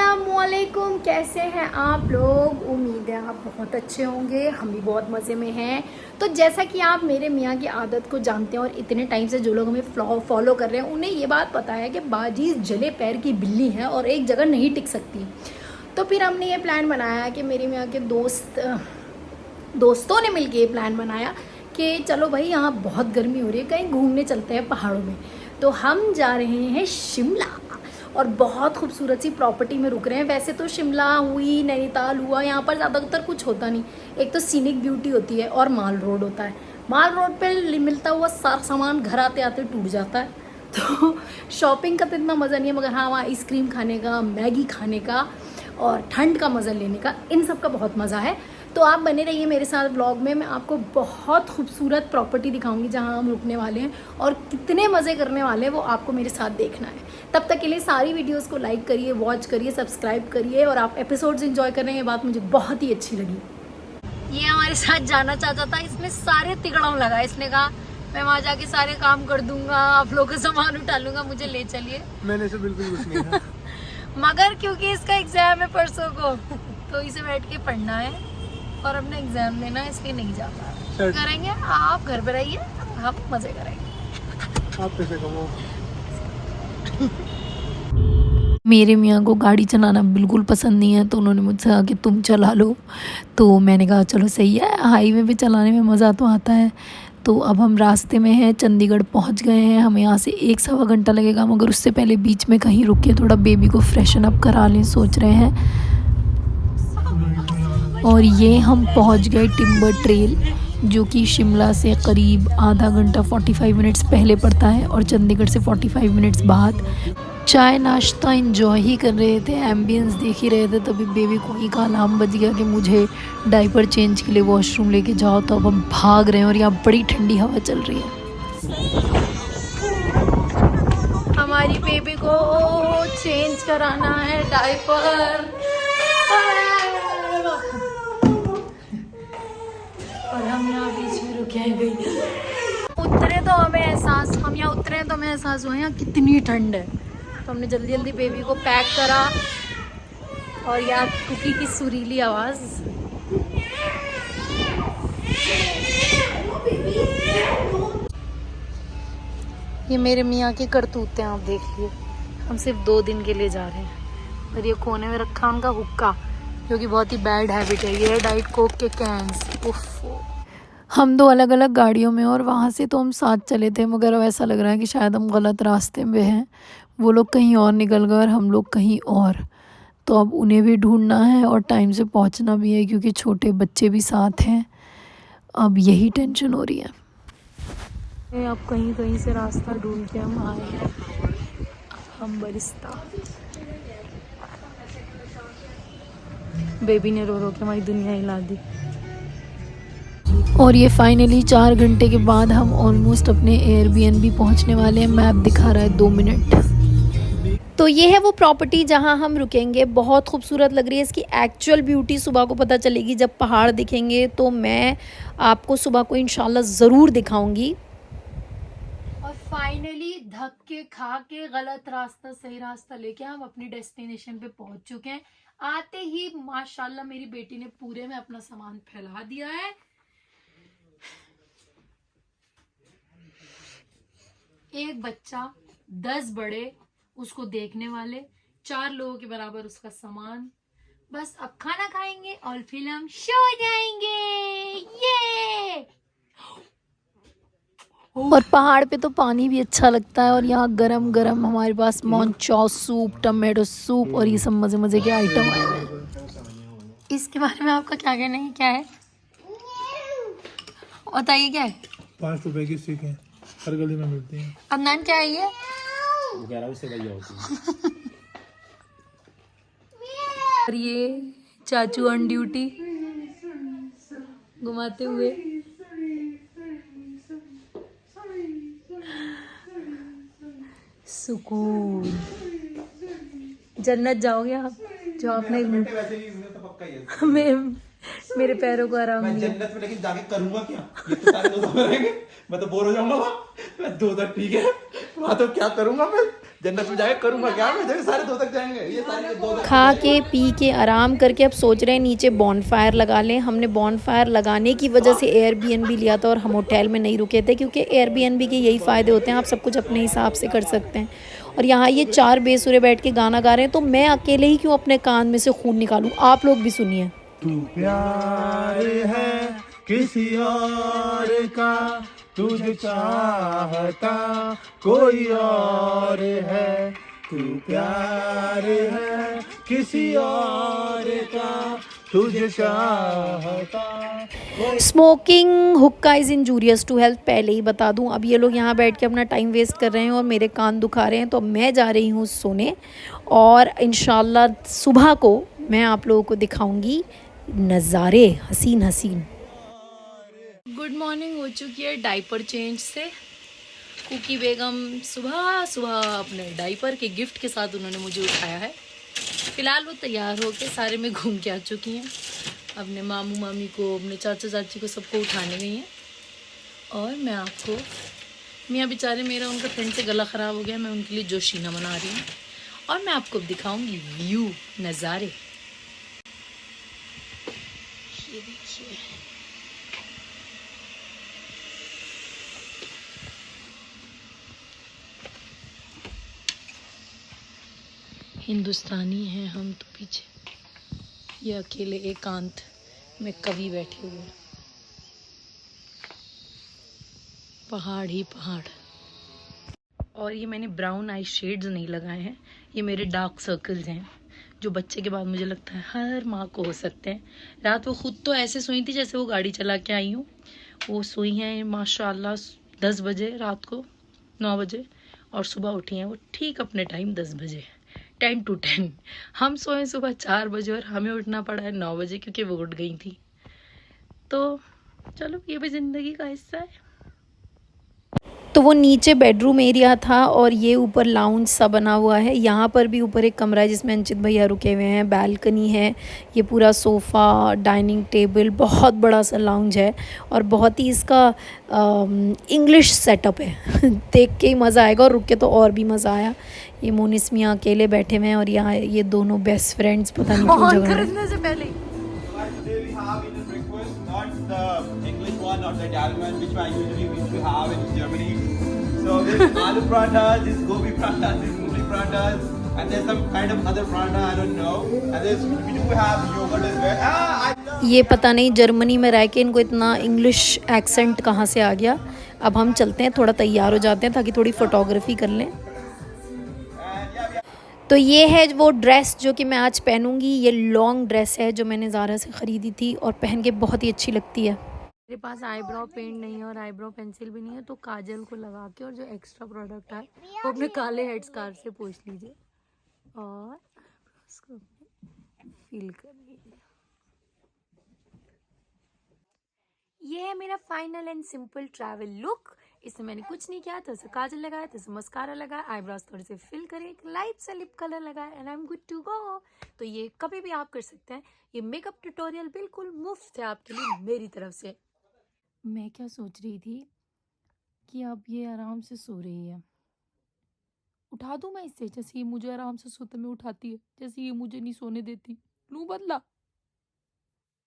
अस्सलामुअलैकुम, कैसे हैं आप लोग। उम्मीद है आप बहुत अच्छे होंगे, हम भी बहुत मज़े में हैं। तो जैसा कि आप मेरे मियाँ की आदत को जानते हैं और इतने टाइम से जो लोग हमें फॉलो कर रहे हैं उन्हें ये बात पता है कि बाजी जले पैर की बिल्ली है और एक जगह नहीं टिक सकती। तो फिर हमने ये प्लान बनाया कि मेरे मियाँ के दोस्तों ने मिलकर ये प्लान बनाया कि चलो भाई यहाँ बहुत गर्मी हो रही है, कहीं घूमने चलते हैं पहाड़ों में। तो हम जा रहे हैं शिमला और बहुत खूबसूरत सी प्रॉपर्टी में रुक रहे हैं। वैसे तो शिमला हुई, नैनीताल हुआ, यहाँ पर ज़्यादातर कुछ होता नहीं। एक तो सीनिक ब्यूटी होती है और माल रोड होता है। माल रोड पे मिलता हुआ सारा सामान घर आते आते टूट जाता है। तो शॉपिंग का तो इतना मज़ा नहीं है, मगर हाँ वहाँ आइसक्रीम खाने का, मैगी खाने का और ठंड का मज़ा लेने का, इन सब का बहुत मज़ा है। तो आप बने रहिए मेरे साथ व्लॉग में। मैं आपको बहुत खूबसूरत प्रॉपर्टी दिखाऊंगी जहां हम रुकने वाले हैं और कितने मज़े करने वाले हैं वो आपको मेरे साथ देखना है। तब तक के लिए सारी वीडियोस को लाइक करिए, वॉच करिए, सब्सक्राइब करिए और आप एपिसोड्स एंजॉय कर रहे हैं। ये बात मुझे बहुत ही अच्छी लगी। ये हमारे साथ जाना चाहता था, इसमें सारे तिगड़ाव लगा। इसने कहा मैं वहाँ जाके सारे काम कर दूंगा, आप लोगों का सामान उठा लूंगा, मुझे ले चलिए। मैंने से बिल्कुल कुछ नहीं कहा। मगर क्योंकि इसका एग्जाम है परसों को तो इसे बैठ के पढ़ना है और अपना एग्जाम देना है, इसलिए नहीं जा पा रहा। करेंगे, आप घर पे रहिए, हम मजे करेंगे। आप पैसे कमाओ। मेरे मियाँ को गाड़ी चलाना बिल्कुल पसंद नहीं है, तो उन्होंने मुझसे कहा कि तुम चला लो। तो मैंने कहा चलो सही है, हाईवे पे चलाने में मज़ा तो आता है। तो अब हम रास्ते में हैं, चंडीगढ़ पहुंच गए हैं। हमें यहाँ से 1-1.25 घंटा लगेगा, मगर उससे पहले बीच में कहीं रुक के थोड़ा बेबी को फ्रेशन अप करा लें सोच रहे हैं। और ये हम पहुंच गए टिम्बर ट्रेल, जो कि शिमला से करीब आधा घंटा 45 मिनट्स पहले पड़ता है और चंडीगढ़ से 45 मिनट्स बाद। चाय नाश्ता एंजॉय ही कर रहे थे, एम्बियंस देख ही रहे थे, तभी बेबी को ही का अलार्म बज गया कि मुझे डायपर चेंज के लिए वॉशरूम लेके जाओ। तो अब हम भाग रहे हैं और यहाँ बड़ी ठंडी हवा चल रही है। हमारी बेबी को चेंज कराना है डायपर और हम यहाँ बीच में रुके हैं। हम यहाँ उतरे तो हमें एहसास हुआ यहाँ कितनी ठंड है। तो हमने जल्दी जल्दी बेबी को पैक करा और यार कुकी की सुरीली आवाज़। ये मेरे मियाँ के करतूत हैं, आप देखिए। हम सिर्फ 2 दिन के लिए जा रहे हैं और ये कोने में रखा उनका हुक्का, जो कि बहुत ही बैड हैबिट है। ये है डाइट कोक के कैंस। उफ। हम 2 अलग अलग गाड़ियों में और वहाँ से तो हम साथ चले थे, मगर अब ऐसा लग रहा है कि शायद हम गलत रास्ते में हैं। वो लोग कहीं और निकल गए और हम लोग कहीं और। तो अब उन्हें भी ढूंढना है और टाइम से पहुँचना भी है, क्योंकि छोटे बच्चे भी साथ हैं। अब यही टेंशन हो रही है। अब कहीं कहीं से रास्ता ढूंढ के हम आए हैं। हम बरिस्ता। बेबी ने रो रो के हमारी दुनिया हिला दी। और ये फाइनली 4 घंटे के बाद हम ऑलमोस्ट अपने एयरबीएनबी पहुंचने वाले हैं। मैप दिखा रहा है 2 मिनट। तो ये है वो प्रॉपर्टी जहां हम रुकेंगे। बहुत खूबसूरत लग रही है। इसकी एक्चुअल ब्यूटी सुबह को पता चलेगी जब पहाड़ दिखेंगे, तो मैं आपको सुबह को इंशाल्लाह ज़रूर दिखाऊंगी। और फाइनली धक्के खा के गलत रास्ता सही रास्ता लेके हम अपनी डेस्टिनेशन पे पहुंच चुके हैं। आते ही माशाल्लाह मेरी बेटी ने पूरे में अपना सामान फैला दिया है। एक बच्चा, 10 बड़े उसको देखने वाले, 4 लोगों के बराबर उसका सामान। बस अब खाना खाएंगे और फिल्म शो जाएंगे। ये और पहाड़ पे तो पानी भी अच्छा लगता है। और यहाँ गरम गरम हमारे पास मॉन्चाओ सूप, टमाटो सूप और ये सब मजे मजे के आइटम आए हुए हैं। इसके बारे में आपका क्या कहना है? क्या है बताइए, क्या है? 5 रुपए की स्टिक है, हर गली में मिलती है। अदनान क्या है ये? और ये चाचू ऑन ड्यूटी घुमाते हुए। सुकून, जन्नत जाओगे आप जो आपने मेरे पैरों को आराम दिया। जन्नत में लेकिन जाके करूंगा क्या? ये तो सारे लोग रहेंगे, मैं तो बोर हो जाऊंगा वहाँ। मैं 2 ठीक है, वहाँ तो क्या करूंगा मैं? जन्नत में जाके करूंगा क्या मैं, जब सारे दो तक जाएंगे, ये सारे दो तक। खा के पी के आराम करके अब सोच रहे हैं नीचे बॉनफायर लगा लें। हमने बॉनफायर लगाने की वजह से एयरबीएनबी लिया था और हम होटल में नहीं रुके थे, क्योंकि एयरबीएनबी के यही फ़ायदे होते हैं, आप सब कुछ अपने हिसाब से कर सकते हैं। और यहाँ ये 4 बेसुरे बैठ के गाना गा रहे हैं, तो मैं अकेले ही क्यों अपने कान में से खून निकालूं। आप लोग भी सुनिए। तू प्यार है किसी और का, तुझे चाहता कोई और है। तू प्यार है किसी और का, तुझे चाहता। स्मोकिंग हुक्का इज़ इंजूरियस टू हेल्थ, पहले ही बता दूं। अब ये लोग यहाँ बैठ के अपना टाइम वेस्ट कर रहे हैं और मेरे कान दुखा रहे हैं, तो मैं जा रही हूँ सोने। और इंशाल्लाह सुबह को मैं आप लोगों को दिखाऊंगी नज़ारे हसीन हसीन। गुड मॉर्निंग हो चुकी है डाइपर चेंज से। कुकी बेगम सुबह सुबह अपने डाइपर के गिफ्ट के साथ उन्होंने मुझे उठाया है। फ़िलहाल वो तैयार होकर सारे में घूम के आ चुकी हैं। अपने मामू मामी को, अपने चाचा चाची को, सबको उठाने गई हैं। और मैं आपको, मियाँ बेचारे मेरा उनका ठंड से गला ख़राब हो गया, मैं उनके लिए जोशीना बना रही हूँ। और मैं आपको दिखाऊंगी व्यू, नज़ारे। ये देखिए, हिंदुस्तानी हैं हम तो पीछे, ये अकेले एकांत में कवि बैठे हुए, पहाड़ ही पहाड़। और ये मैंने ब्राउन आई शेड्स नहीं लगाए हैं, ये मेरे डार्क सर्कल्स हैं, जो बच्चे के बाद मुझे लगता है हर माँ को हो सकते हैं। रात वो खुद तो ऐसे सोई थी जैसे वो गाड़ी चला के आई हूँ। वो सोई हैं माशाल्लाह 10 बजे रात को, 9 बजे, और सुबह उठी हैं वो ठीक अपने टाइम 10 बजे, 10 to 10। हम सोए सुबह 4 बजे और हमें उठना पड़ा है 9 बजे, क्योंकि वो उठ गई थी। तो चलो, ये भी ज़िंदगी का हिस्सा है। तो वो नीचे बेडरूम एरिया था और ये ऊपर लाउंज सा बना हुआ है। यहाँ पर भी ऊपर एक कमरा है जिसमें अंचित भैया रुके हुए हैं, बैल्कनी है, ये पूरा सोफ़ा, डाइनिंग टेबल, बहुत बड़ा सा लाउंज है और बहुत ही इसका इंग्लिश सेटअप है। देख के ही मज़ा आएगा और रुक के तो और भी मज़ा आया। ये मोनिस मियाँ अकेले बैठे हुए हैं और यहाँ ये दोनों बेस्ट फ्रेंड्स पता नहीं क्यों झगड़ रहे हैं। Today we have in the breakfast not the English one, not the Italian one, which I usually have in Germany. So this aloo paratha, this gobi paratha, this mooli parathas, and there's some kind of other paratha I don't know. And there's we do have yogurt as well. I love. ये पता नहीं Germany में रह के इनको इतना English accent कहाँ से आ गया। अब हम चलते हैं, थोड़ा तैयार हो जाते हैं ताकि थोड़ी फ़ोटोग्राफी कर लें। तो ये है वो ड्रेस जो कि मैं आज पहनूंगी। ये लॉन्ग ड्रेस है जो मैंने ज़ारा से ख़रीदी थी और पहन के बहुत ही अच्छी लगती है। मेरे पास आईब्रो पेंट नहीं है और आईब्रो पेंसिल भी नहीं है, तो काजल को लगा के और जो एक्स्ट्रा प्रोडक्ट है वो अपने काले हेड स्कार्फ से पोंछ लीजिए और उसको फील कर लीजिए। ये है मेरा final and simple travel look. इसमें मैंने कुछ नहीं किया, थोड़ा सा काजल लगाया, थोड़ा सा मस्कारा लगाया, आईब्रोज थोड़े से फिल करे, एक लाइट सा लिप कलर लगाया and I am good to go. तो ये कभी भी आप कर सकते हैं। ये मेकअप ट्यूटोरियल बिल्कुल मुफ्त है आपके लिए मेरी तरफ से। मैं क्या सोच रही थी कि अब ये आराम से सो रही है, उठा दूं मैं इससे, जैसे ये मुझे आराम से सोते में उठाती है, जैसे ये मुझे नहीं सोने देती। लूं बदला,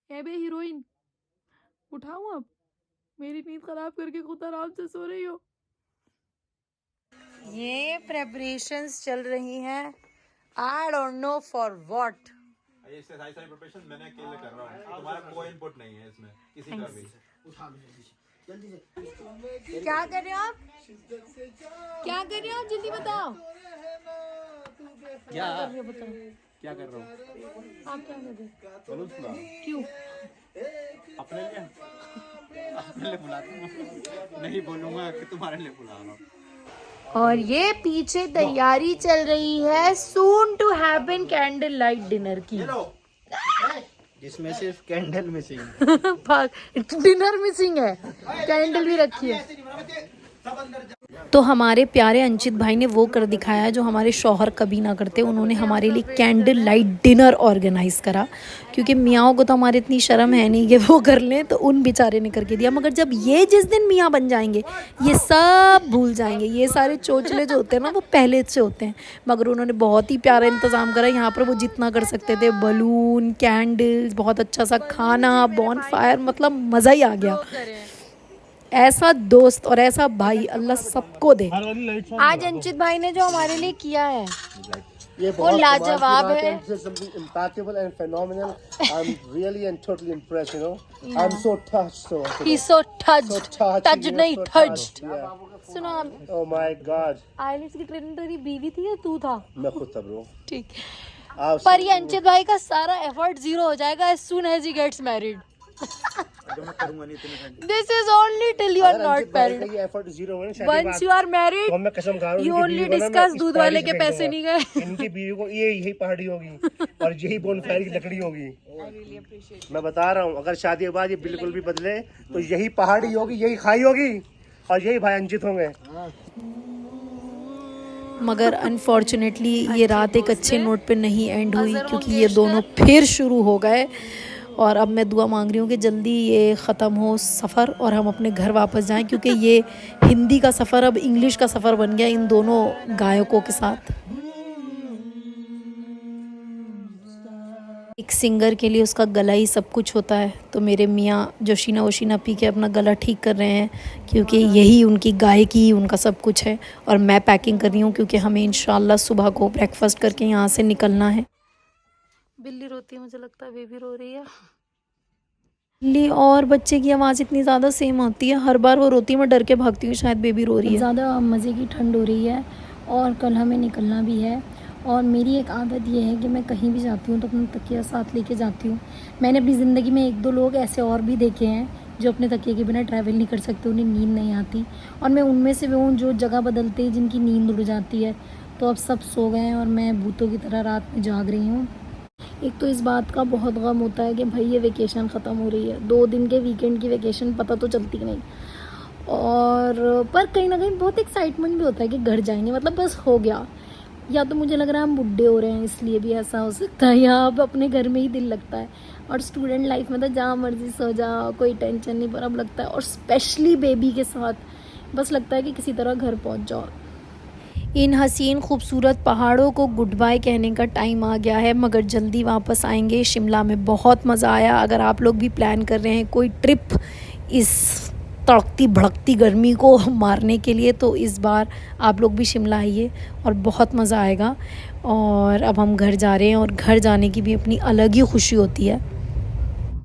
ए बे हीरोइन, उठाऊं अब? मेरी नींद खराब करके खुद आराम से सो रही हो। ये प्रेपरेशंस चल रही हैं, I don't know for what. ये सारी प्रिपरेशन मैंने अकेले कर रहा हूँ, तुम्हारा कोई इनपुट नहीं है इसमें किसी का भी। क्या कर रहे हो आप? क्या कर रहे हो आप? जल्दी बताओ। क्या कर रहे हो बताओ? क्या कर रहा हूँ? आप क्या कर रहे हो? क्यों? अपने लिए बुलाता हूँ, नहीं बोलूँगा कि तुम्हारे लिए बुला रहा हूँ। और ये पीछे तैयारी चल रही है soon to happen candle light dinner की, जिसमें सिर्फ कैंडल मिसिंग, डिनर मिसिंग है, कैंडल भी रखी है। तो हमारे प्यारे अंचित भाई ने वो कर दिखाया जो हमारे शौहर कभी ना करते। उन्होंने हमारे लिए कैंडल लाइट डिनर ऑर्गेनाइज़ करा, क्योंकि मियाँओं को तो हमारे इतनी शर्म है नहीं कि वो कर लें, तो उन बेचारे ने करके दिया। मगर जब ये जिस दिन मियाँ बन जाएंगे ये सब भूल जाएंगे, ये सारे चोचले जो होते हैं ना वो पहले से होते हैं। मगर उन्होंने बहुत ही प्यारा इंतज़ाम करा। यहाँ पर वो जितना कर सकते थे, बलून, कैंडल्स, बहुत अच्छा सा खाना, बॉनफायर, मतलब मज़ा ही आ गया। ऐसा दोस्त और ऐसा भाई अल्लाह सबको दे। आज अंचित भाई ने जो हमारे लिए किया है ये वो लाजवाब है। Impactful and phenomenal. I'm really and totally impressed, you know. I'm so touched. He's so touched. touched you know, नहीं so touched। Yeah. सुनो, Oh my God. आइलेट्स की ट्रेनिंग तेरी बीवी थी या तू था? मैं खुद था bro. ठीक। आप पर ये अंचित भाई का सारा एफर्ट जीरो हो जाएगा as soon as he gets married। This is only till you are not married. ये एफर्ट जीरो हो ना Once you are married, तो मैं कसम खा रहा हूँ you only discuss दूध वाले के पैसे नहीं गए। इनकी बीवी को यही पहाड़ी होगी और यही बोनफायर की लकड़ी होगी। मैं बता रहा हूँ, अगर शादी के बाद ये बिल्कुल भी बदले तो यही पहाड़ी होगी, यही खाई होगी और यही भाई अंचित होंगे। मगर अनफॉर्चुनेटली ये रात एक अच्छे नोट पे नहीं एंड हुई, क्योंकि ये दोनों फिर शुरू हो गए। और अब मैं दुआ मांग रही हूँ कि जल्दी ये ख़त्म हो सफ़र और हम अपने घर वापस जाएं, क्योंकि ये हिंदी का सफ़र अब इंग्लिश का सफ़र बन गया इन दोनों गायकों के साथ। एक सिंगर के लिए उसका गला ही सब कुछ होता है, तो मेरे मियाँ जोशीना वोशीना पी के अपना गला ठीक कर रहे हैं, क्योंकि यही उनकी गायकी ही उनका सब कुछ है। और मैं पैकिंग कर रही हूँ, क्योंकि हमें इंशाल्लाह सुबह को ब्रेकफास्ट करके यहाँ से निकलना है। बिल्ली रोती है, मुझे लगता है बेबी रो रही है। बिल्ली और बच्चे की आवाज़ इतनी ज़्यादा सेम होती है, हर बार वो रोती है, मैं डर के भागती हूँ शायद बेबी रो रही है। ज़्यादा मज़े की ठंड हो रही है और कल हमें निकलना भी है। और मेरी एक आदत ये है कि मैं कहीं भी जाती हूँ तो अपना तकिया साथ लेके जाती हूँ। मैंने अपनी ज़िंदगी में 1-2 लोग ऐसे और भी देखे हैं जो अपने तकिए के बिना ट्रैवल नहीं कर सकते, उन्हें नींद नहीं आती। और मैं उनमें से भी हूँ जो जगह बदलते ही जिनकी नींद उड़ जाती है। तो अब सब सो गए हैं और मैं भूतों की तरह रात में जाग रही हूँ। एक तो इस बात का बहुत गम होता है कि भाई ये वेकेशन ख़त्म हो रही है, 2 दिन के वीकेंड की वेकेशन पता तो चलती नहीं। और पर कहीं ना कहीं बहुत एक्साइटमेंट भी होता है कि घर जाएंगे, मतलब बस हो गया। या तो मुझे लग रहा है हम बुढ़े हो रहे हैं इसलिए भी ऐसा हो सकता है, या अब अपने घर में ही दिल लगता है। और स्टूडेंट लाइफ में तो जहाँ मर्जी सो जाओ, कोई टेंशन नहीं, पर अब लगता है, और स्पेशली बेबी के साथ बस लगता है कि किसी तरह घर पहुँच जाओ। इन हसीन खूबसूरत पहाड़ों को गुड बाय कहने का टाइम आ गया है, मगर जल्दी वापस आएंगे। शिमला में बहुत मज़ा आया। अगर आप लोग भी प्लान कर रहे हैं कोई ट्रिप इस तड़कती भड़कती गर्मी को मारने के लिए, तो इस बार आप लोग भी शिमला आइए और बहुत मज़ा आएगा। और अब हम घर जा रहे हैं और घर जाने की भी अपनी अलग ही खुशी होती है।